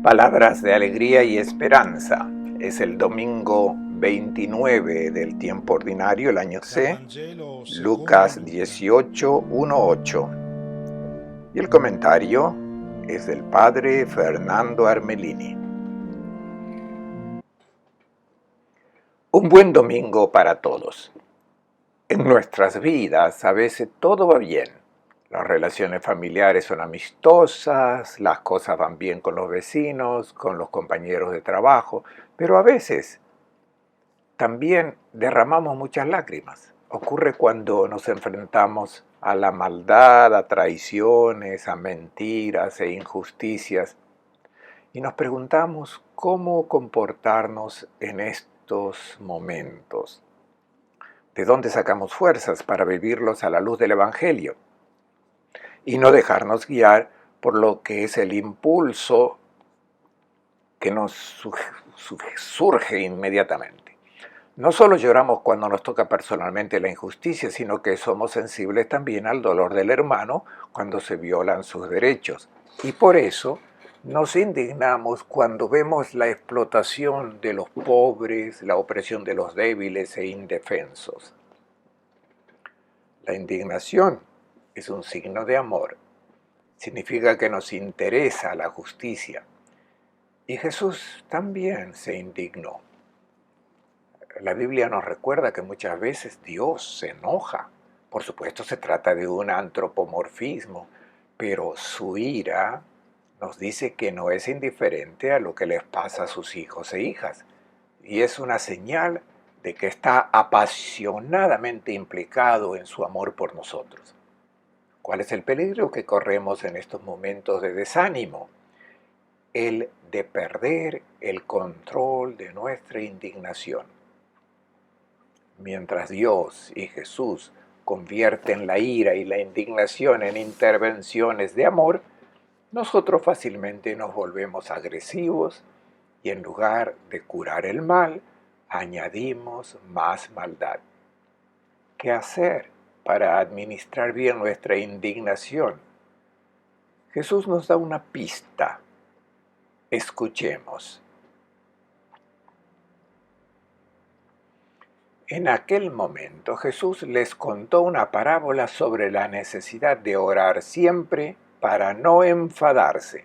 Palabras de alegría y esperanza. Es el domingo 29 del tiempo ordinario, el año C, Lucas 18, 1-8. Y el comentario es del padre Fernando Armelini. Un buen domingo para todos. En nuestras vidas a veces todo va bien. Las relaciones familiares son amistosas, las cosas van bien con los vecinos, con los compañeros de trabajo, pero a veces también derramamos muchas lágrimas. Ocurre cuando nos enfrentamos a la maldad, a traiciones, a mentiras e injusticias y nos preguntamos cómo comportarnos en estos momentos. ¿De dónde sacamos fuerzas para vivirlos a la luz del Evangelio? Y no dejarnos guiar por lo que es el impulso que nos surge inmediatamente. No solo lloramos cuando nos toca personalmente la injusticia, sino que somos sensibles también al dolor del hermano cuando se violan sus derechos. Y por eso nos indignamos cuando vemos la explotación de los pobres, la opresión de los débiles e indefensos. La indignación es un signo de amor. Significa que nos interesa la justicia. Y Jesús también se indignó. La Biblia nos recuerda que muchas veces Dios se enoja. Por supuesto se trata de un antropomorfismo, pero su ira nos dice que no es indiferente a lo que les pasa a sus hijos e hijas. Y es una señal de que está apasionadamente implicado en su amor por nosotros. ¿Cuál es el peligro que corremos en estos momentos de desánimo? El de perder el control de nuestra indignación. Mientras Dios y Jesús convierten la ira y la indignación en intervenciones de amor, nosotros fácilmente nos volvemos agresivos y en lugar de curar el mal, añadimos más maldad. ¿Qué hacer para administrar bien nuestra indignación? Jesús nos da una pista. Escuchemos. En aquel momento Jesús les contó una parábola sobre la necesidad de orar siempre para no enfadarse.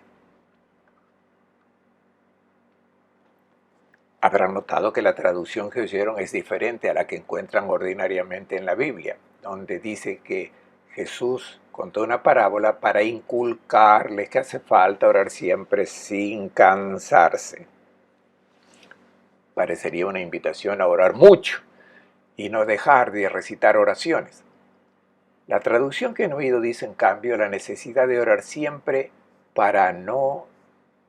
Habrán notado que la traducción que oyeron es diferente a la que encuentran ordinariamente en la Biblia, donde dice que Jesús contó una parábola para inculcarles que hace falta orar siempre sin cansarse. Parecería una invitación a orar mucho y no dejar de recitar oraciones. La traducción que han oído dice en cambio la necesidad de orar siempre para no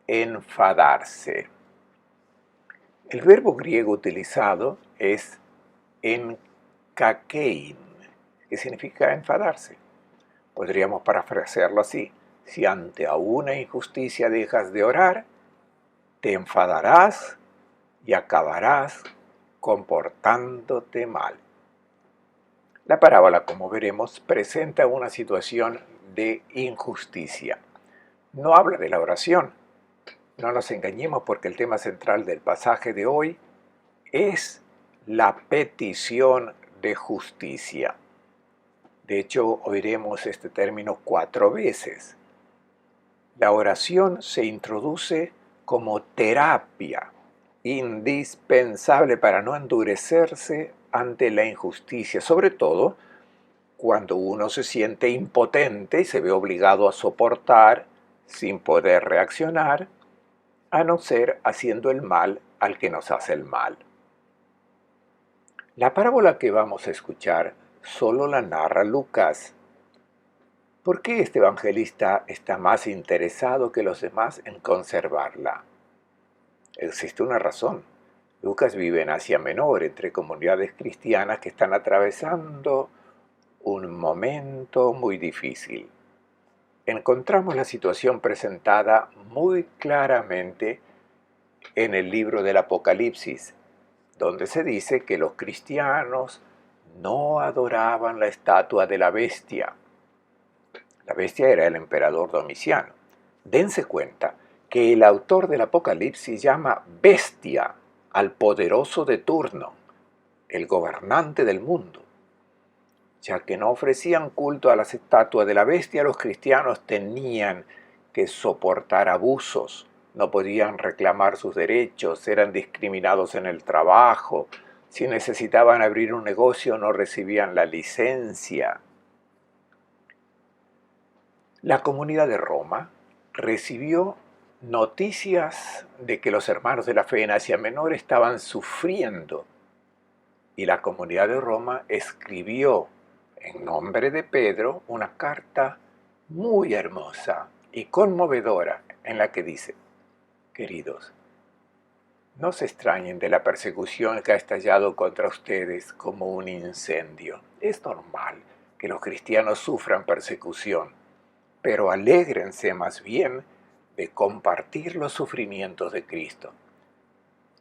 enfadarse. El verbo griego utilizado es enkakein, que significa enfadarse. Podríamos parafrasearlo así: si ante una injusticia dejas de orar, te enfadarás y acabarás comportándote mal. La parábola, como veremos, presenta una situación de injusticia. No habla de la oración. No nos engañemos porque el tema central del pasaje de hoy es la petición de justicia. De hecho, oiremos este término 4 veces. La oración se introduce como terapia indispensable para no endurecerse ante la injusticia, sobre todo cuando uno se siente impotente y se ve obligado a soportar sin poder reaccionar, a no ser haciendo el mal al que nos hace el mal. La parábola que vamos a escuchar solo la narra Lucas. ¿Por qué este evangelista está más interesado que los demás en conservarla? Existe una razón. Lucas vive en Asia Menor, entre comunidades cristianas que están atravesando un momento muy difícil. Encontramos la situación presentada muy claramente en el libro del Apocalipsis, donde se dice que los cristianos no adoraban la estatua de la bestia. La bestia era el emperador Domiciano. Dense cuenta que el autor del Apocalipsis llama bestia al poderoso de turno, el gobernante del mundo. Ya que no ofrecían culto a las estatuas de la bestia, los cristianos tenían que soportar abusos, no podían reclamar sus derechos, eran discriminados en el trabajo, si necesitaban abrir un negocio no recibían la licencia. La comunidad de Roma recibió noticias de que los hermanos de la fe en Asia Menor estaban sufriendo y la comunidad de Roma escribió en nombre de Pedro una carta muy hermosa y conmovedora en la que dice: queridos, no se extrañen de la persecución que ha estallado contra ustedes como un incendio. Es normal que los cristianos sufran persecución, pero alégrense más bien de compartir los sufrimientos de Cristo.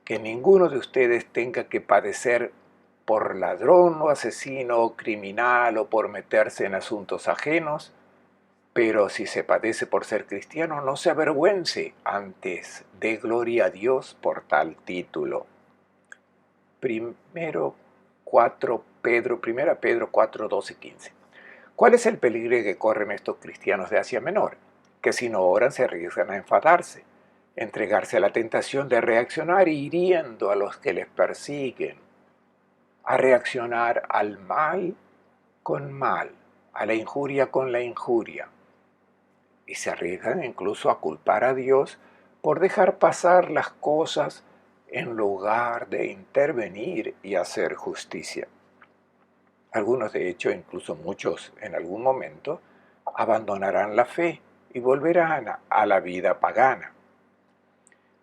Que ninguno de ustedes tenga que padecer por ladrón o asesino o criminal o por meterse en asuntos ajenos, pero si se padece por ser cristiano, no se avergüence, antes dé gloria a Dios por tal título. Primera Pedro 4, 12, 15. ¿Cuál es el peligro que corren estos cristianos de Asia Menor? Que si no oran se arriesgan a enfadarse, entregarse a la tentación de reaccionar hiriendo a los que les persiguen, a reaccionar al mal con mal, a la injuria con la injuria. Y se arriesgan incluso a culpar a Dios por dejar pasar las cosas en lugar de intervenir y hacer justicia. Algunos, de hecho, incluso muchos en algún momento, abandonarán la fe y volverán a la vida pagana.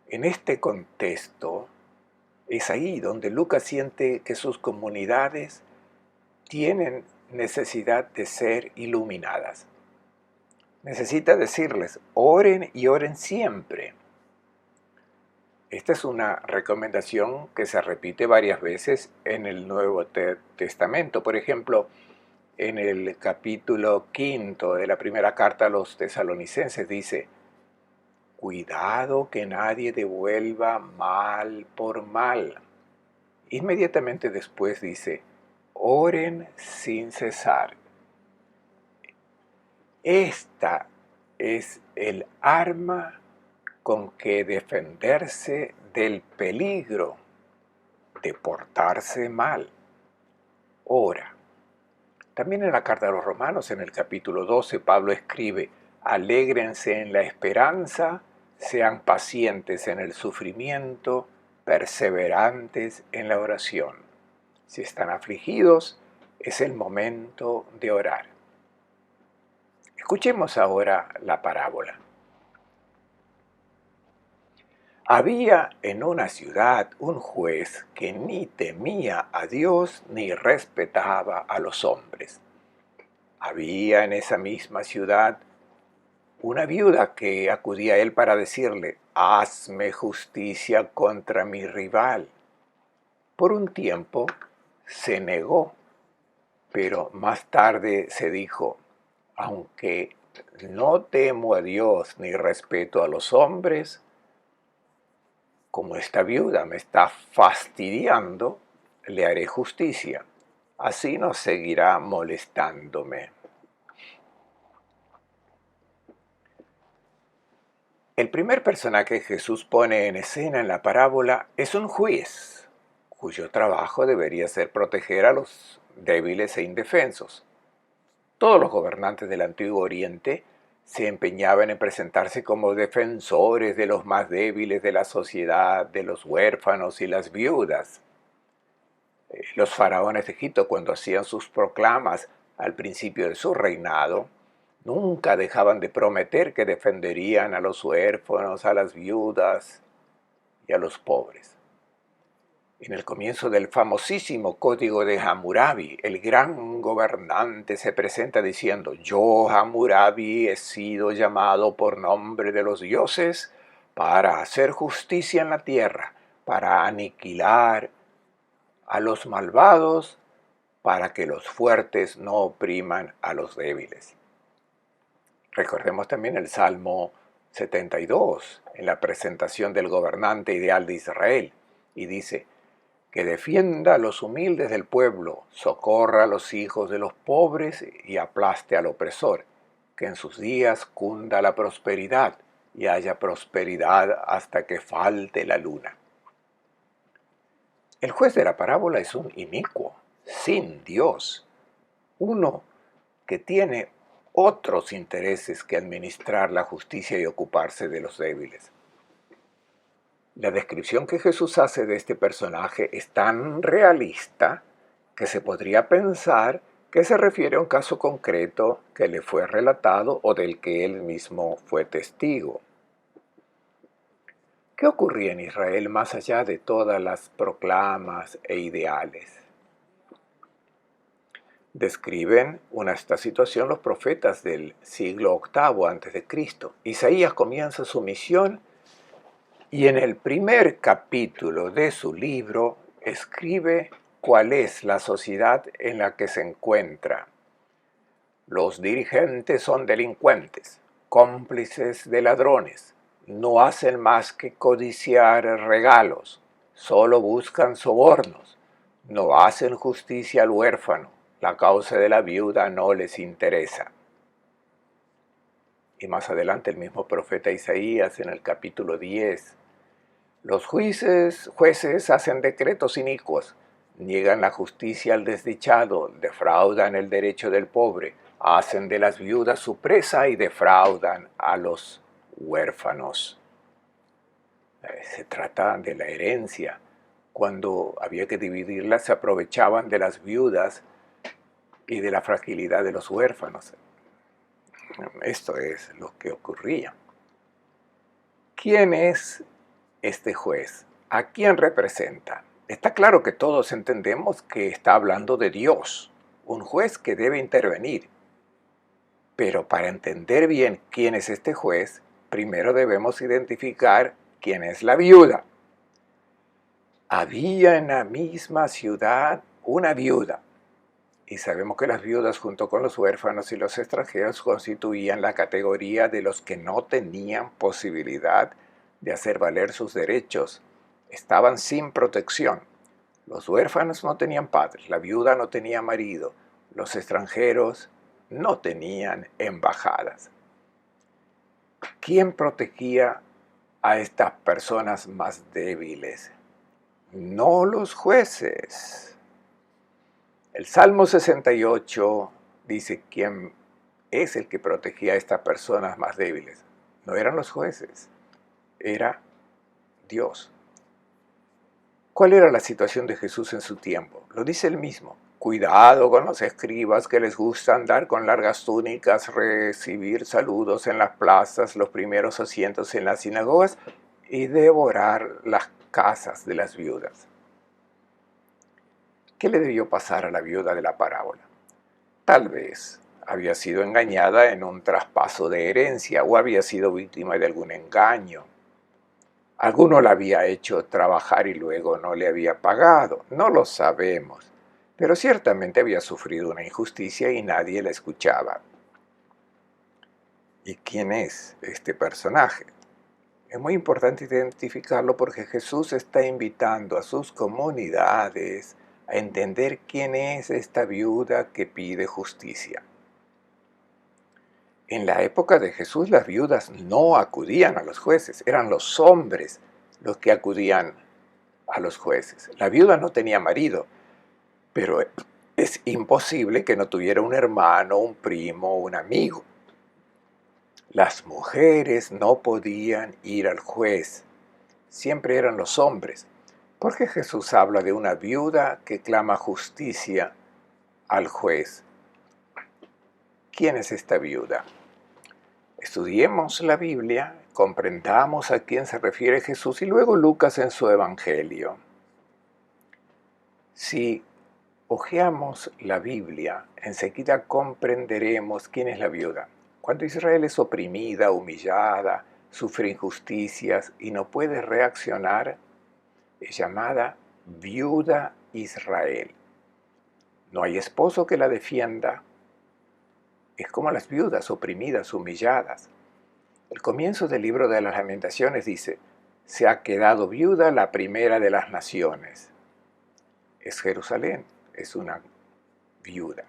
En este contexto, es ahí donde Lucas siente que sus comunidades tienen necesidad de ser iluminadas. Necesita decirles, oren y oren siempre. Esta es una recomendación que se repite varias veces en el Nuevo Testamento. Por ejemplo, en el capítulo 5 de la primera carta a los tesalonicenses dice: cuidado que nadie devuelva mal por mal. Inmediatamente después dice: oren sin cesar. Esta es el arma con que defenderse del peligro de portarse mal. Ora. También en la carta a los Romanos, en el capítulo 12, Pablo escribe: alégrense en la esperanza, sean pacientes en el sufrimiento, perseverantes en la oración. Si están afligidos, es el momento de orar. Escuchemos ahora la parábola. Había en una ciudad un juez que ni temía a Dios ni respetaba a los hombres. Había en esa misma ciudad una viuda que acudía a él para decirle: hazme justicia contra mi rival. Por un tiempo se negó, pero más tarde se dijo: aunque no temo a Dios ni respeto a los hombres, como esta viuda me está fastidiando, le haré justicia. Así no seguirá molestándome. El primer personaje que Jesús pone en escena en la parábola es un juez, cuyo trabajo debería ser proteger a los débiles e indefensos. Todos los gobernantes del Antiguo Oriente se empeñaban en presentarse como defensores de los más débiles de la sociedad, de los huérfanos y las viudas. Los faraones de Egipto, cuando hacían sus proclamas al principio de su reinado, nunca dejaban de prometer que defenderían a los huérfanos, a las viudas y a los pobres. En el comienzo del famosísimo Código de Hammurabi, el gran gobernante se presenta diciendo: yo, Hammurabi, he sido llamado por nombre de los dioses para hacer justicia en la tierra, para aniquilar a los malvados, para que los fuertes no opriman a los débiles. Recordemos también el Salmo 72, en la presentación del gobernante ideal de Israel, y dice: que defienda a los humildes del pueblo, socorra a los hijos de los pobres y aplaste al opresor, que en sus días cunda la prosperidad y haya prosperidad hasta que falte la luna. El juez de la parábola es un inicuo, sin Dios, uno que tiene otros intereses que administrar la justicia y ocuparse de los débiles. La descripción que Jesús hace de este personaje es tan realista que se podría pensar que se refiere a un caso concreto que le fue relatado o del que él mismo fue testigo. ¿Qué ocurría en Israel más allá de todas las proclamas e ideales? Describen esta situación los profetas del siglo VIII a.C. Isaías comienza su misión y en el primer capítulo de su libro escribe cuál es la sociedad en la que se encuentra. Los dirigentes son delincuentes, cómplices de ladrones, no hacen más que codiciar regalos, solo buscan sobornos, no hacen justicia al huérfano, la causa de la viuda no les interesa. Y más adelante el mismo profeta Isaías en el capítulo 10. Los jueces hacen decretos inicuos, niegan la justicia al desdichado, defraudan el derecho del pobre, hacen de las viudas su presa y defraudan a los huérfanos. Se trata de la herencia. Cuando había que dividirla, se aprovechaban de las viudas y de la fragilidad de los huérfanos. Esto es lo que ocurría. ¿Quién es este juez? ¿A quién representa? Está claro que todos entendemos que está hablando de Dios, un juez que debe intervenir. Pero para entender bien quién es este juez, primero debemos identificar quién es la viuda. Había en la misma ciudad una viuda, y sabemos que las viudas junto con los huérfanos y los extranjeros constituían la categoría de los que no tenían posibilidad de hacer valer sus derechos. Estaban sin protección. Los huérfanos no tenían padres, la viuda no tenía marido, los extranjeros no tenían embajadas. ¿Quién protegía a estas personas más débiles? No los jueces. El Salmo 68 dice quién es el que protegía a estas personas más débiles. No eran los jueces, era Dios. ¿Cuál era la situación de Jesús en su tiempo? Lo dice él mismo. Cuidado con los escribas que les gusta andar con largas túnicas, recibir saludos en las plazas, los primeros asientos en las sinagogas y devorar las casas de las viudas. ¿Qué le debió pasar a la viuda de la parábola? Tal vez había sido engañada en un traspaso de herencia o había sido víctima de algún engaño. Alguno la había hecho trabajar y luego no le había pagado. No lo sabemos, pero ciertamente había sufrido una injusticia y nadie la escuchaba. ¿Y quién es este personaje? Es muy importante identificarlo porque Jesús está invitando a sus comunidades a entender quién es esta viuda que pide justicia. En la época de Jesús las viudas no acudían a los jueces, eran los hombres los que acudían a los jueces. La viuda no tenía marido, pero es imposible que no tuviera un hermano, un primo, un amigo. Las mujeres no podían ir al juez, siempre eran los hombres, porque Jesús habla de una viuda que clama justicia al juez. ¿Quién es esta viuda? Estudiemos la Biblia, comprendamos a quién se refiere Jesús y luego Lucas en su Evangelio. Si hojeamos la Biblia, enseguida comprenderemos quién es la viuda. Cuando Israel es oprimida, humillada, sufre injusticias y no puede reaccionar, es llamada viuda Israel. No hay esposo que la defienda. Es como las viudas oprimidas, humilladas. El comienzo del libro de las Lamentaciones dice: se ha quedado viuda la primera de las naciones. Es Jerusalén, es una viuda.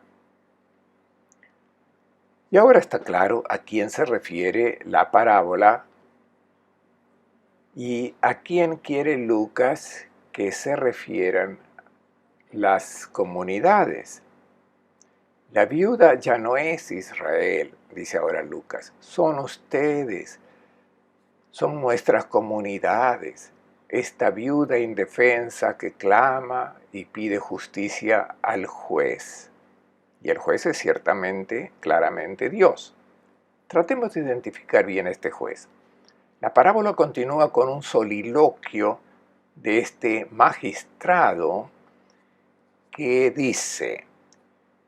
Y ahora está claro a quién se refiere la parábola y a quién quiere Lucas que se refieran las comunidades. La viuda ya no es Israel, dice ahora Lucas, son ustedes, son nuestras comunidades, esta viuda indefensa que clama y pide justicia al juez. Y el juez es ciertamente, claramente Dios. Tratemos de identificar bien a este juez. La parábola continúa con un soliloquio de este magistrado que dice: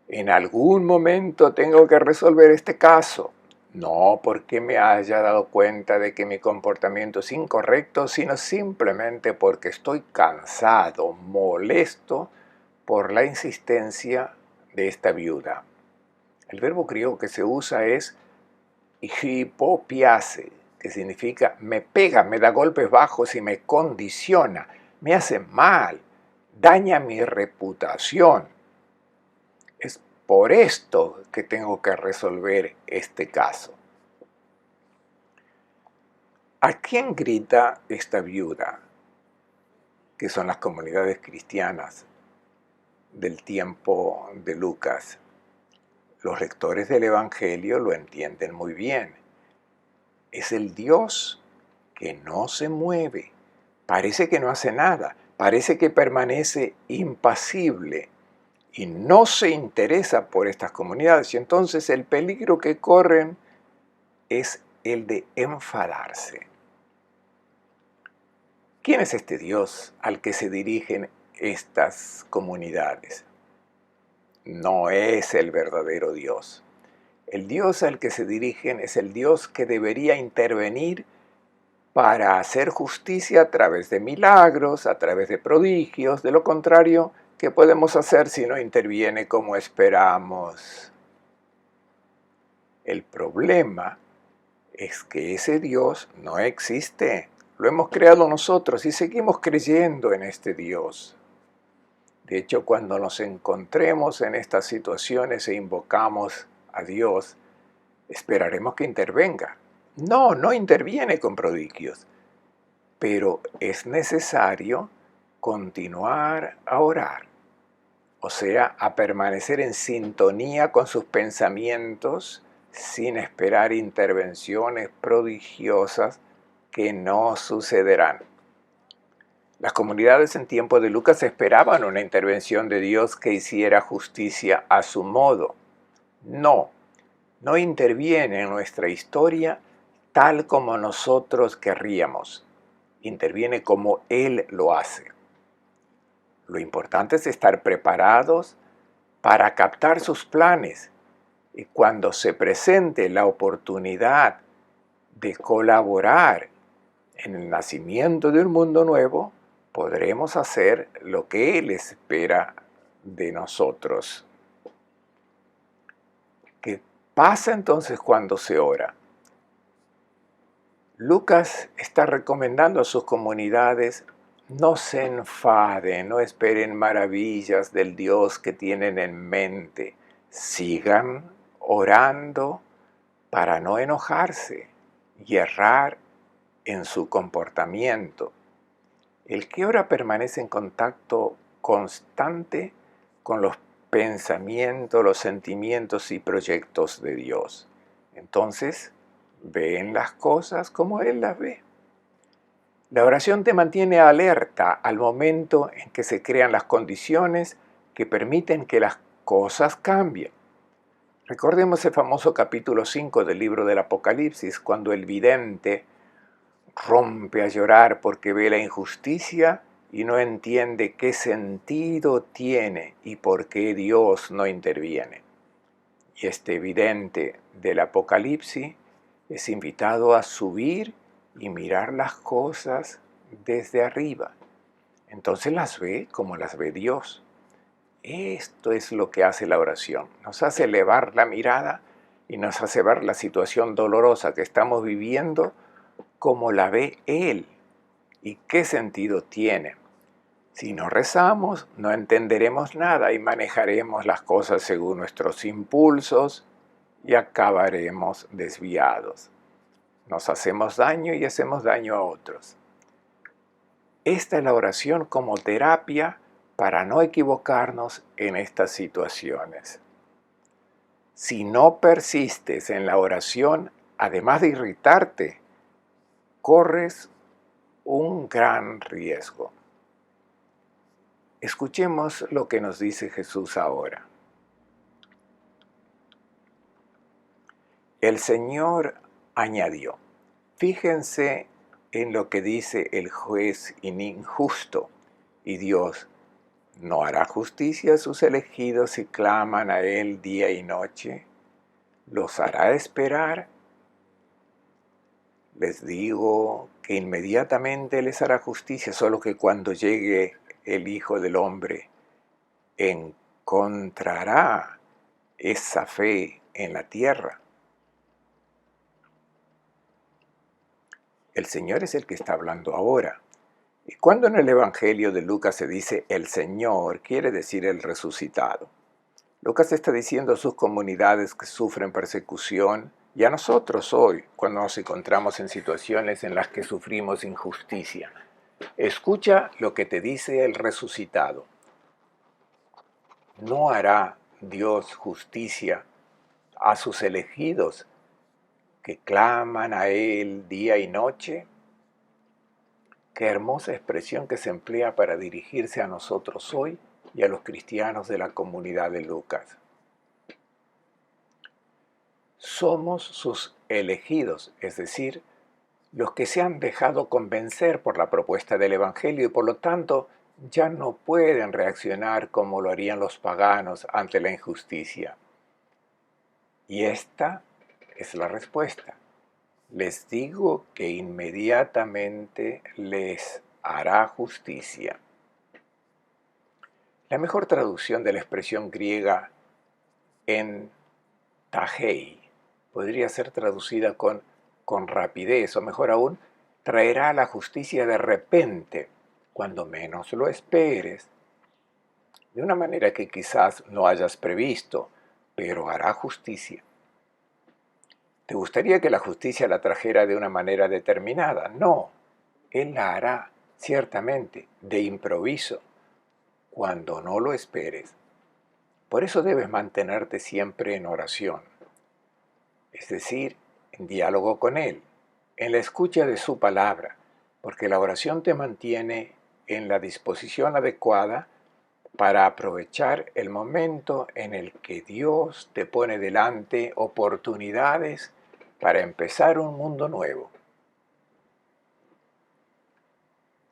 en algún momento tengo que resolver este caso, no porque me haya dado cuenta de que mi comportamiento es incorrecto, sino simplemente porque estoy cansado, molesto por la insistencia de esta viuda. El verbo griego que se usa es hipopiase, que significa me pega, me da golpes bajos y me condiciona, me hace mal, daña mi reputación. Es por esto que tengo que resolver este caso. ¿A quién grita esta viuda? Que son las comunidades cristianas del tiempo de Lucas. Los lectores del Evangelio lo entienden muy bien. Es el Dios que no se mueve, parece que no hace nada, parece que permanece impasible y no se interesa por estas comunidades. Y entonces el peligro que corren es el de enfadarse. ¿Quién es este Dios al que se dirigen estas comunidades? No es el verdadero Dios. El Dios al que se dirigen es el Dios que debería intervenir para hacer justicia a través de milagros, a través de prodigios. De lo contrario, ¿qué podemos hacer si no interviene como esperamos? El problema es que ese Dios no existe. Lo hemos creado nosotros y seguimos creyendo en este Dios. De hecho, cuando nos encontremos en estas situaciones e invocamos a Dios, esperaremos que intervenga. No, no interviene con prodigios, pero es necesario continuar a orar, o sea, a permanecer en sintonía con sus pensamientos sin esperar intervenciones prodigiosas que no sucederán. Las comunidades en tiempo de Lucas esperaban una intervención de Dios que hiciera justicia a su modo. No interviene en nuestra historia tal como nosotros querríamos. Interviene como Él lo hace. Lo importante es estar preparados para captar sus planes y cuando se presente la oportunidad de colaborar en el nacimiento de un mundo nuevo, podremos hacer lo que Él espera de nosotros. ¿Qué pasa entonces cuando se ora? Lucas está recomendando a sus comunidades: no se enfaden, no esperen maravillas del Dios que tienen en mente. Sigan orando para no enojarse y errar en su comportamiento. El que ora permanece en contacto constante con los pensamientos, los sentimientos y proyectos de Dios. Entonces, ven las cosas como Él las ve. La oración te mantiene alerta al momento en que se crean las condiciones que permiten que las cosas cambien. Recordemos el famoso capítulo 5 del libro del Apocalipsis, cuando el vidente rompe a llorar porque ve la injusticia y no entiende qué sentido tiene y por qué Dios no interviene. Y este vidente del Apocalipsis es invitado a subir y mirar las cosas desde arriba. Entonces las ve como las ve Dios. Esto es lo que hace la oración. Nos hace elevar la mirada y nos hace ver la situación dolorosa que estamos viviendo como la ve Él y qué sentido tiene. Si no rezamos, no entenderemos nada y manejaremos las cosas según nuestros impulsos y acabaremos desviados. Nos hacemos daño y hacemos daño a otros. Esta es la oración como terapia para no equivocarnos en estas situaciones. Si no persistes en la oración, además de irritarte, corres un gran riesgo. Escuchemos lo que nos dice Jesús ahora. El Señor añadió: fíjense en lo que dice el juez injusto, y Dios ¿no hará justicia a sus elegidos si claman a Él día y noche? ¿Los hará esperar? Les digo que inmediatamente les hará justicia, solo que cuando llegue el Hijo del Hombre, ¿encontrará esa fe en la tierra? El Señor es el que está hablando ahora. Y cuando en el Evangelio de Lucas se dice el Señor, quiere decir el resucitado. Lucas está diciendo a sus comunidades que sufren persecución y a nosotros hoy, cuando nos encontramos en situaciones en las que sufrimos injusticia. Escucha lo que te dice el resucitado. ¿No hará Dios justicia a sus elegidos que claman a Él día y noche? Qué hermosa expresión que se emplea para dirigirse a nosotros hoy y a los cristianos de la comunidad de Lucas. Somos sus elegidos, es decir, los que se han dejado convencer por la propuesta del Evangelio y por lo tanto ya no pueden reaccionar como lo harían los paganos ante la injusticia. Y esta es la respuesta. Les digo que inmediatamente les hará justicia. La mejor traducción de la expresión griega en tajei podría ser traducida con rapidez, o mejor aún, traerá la justicia de repente, cuando menos lo esperes, de una manera que quizás no hayas previsto, pero hará justicia. ¿Te gustaría que la justicia la trajera de una manera determinada? No, Él la hará, ciertamente, de improviso, cuando no lo esperes. Por eso debes mantenerte siempre en oración, es decir, en diálogo con Él, en la escucha de su palabra, porque la oración te mantiene en la disposición adecuada para aprovechar el momento en el que Dios te pone delante oportunidades para empezar un mundo nuevo.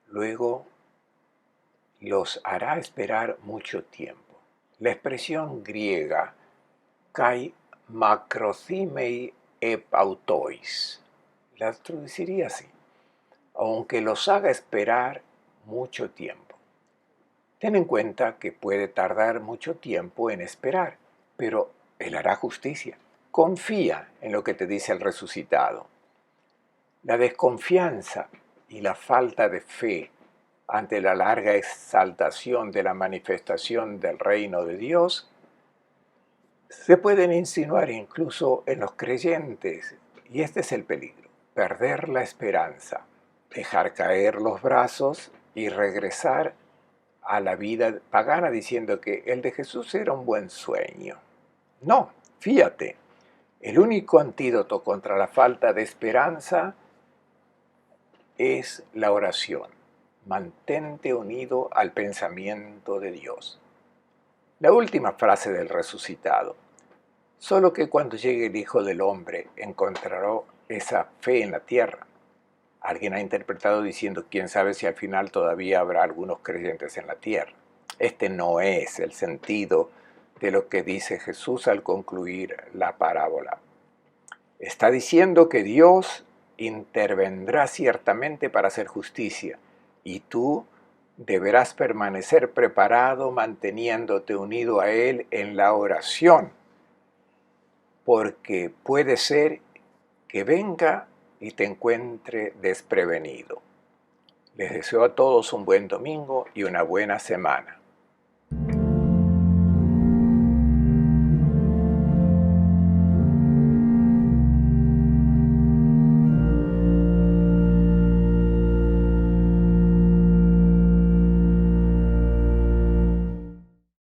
Luego los hará esperar mucho tiempo. La expresión griega kai macrothymei epautois la traduciría así: aunque los haga esperar mucho tiempo. Ten en cuenta que puede tardar mucho tiempo en esperar, pero Él hará justicia. Confía en lo que te dice el resucitado. La desconfianza y la falta de fe ante la larga exaltación de la manifestación del reino de Dios se pueden insinuar incluso en los creyentes, y este es el peligro: perder la esperanza, dejar caer los brazos y regresar a la vida pagana diciendo que el de Jesús era un buen sueño. No, fíjate, el único antídoto contra la falta de esperanza es la oración. Mantente unido al pensamiento de Dios. La última frase del resucitado: solo que cuando llegue el Hijo del Hombre encontrará esa fe en la tierra. Alguien ha interpretado diciendo, quién sabe si al final todavía habrá algunos creyentes en la tierra. Este no es el sentido de lo que dice Jesús al concluir la parábola. Está diciendo que Dios intervendrá ciertamente para hacer justicia, y tú deberás permanecer preparado manteniéndote unido a Él en la oración, porque puede ser que venga y te encuentre desprevenido. Les deseo a todos un buen domingo y una buena semana.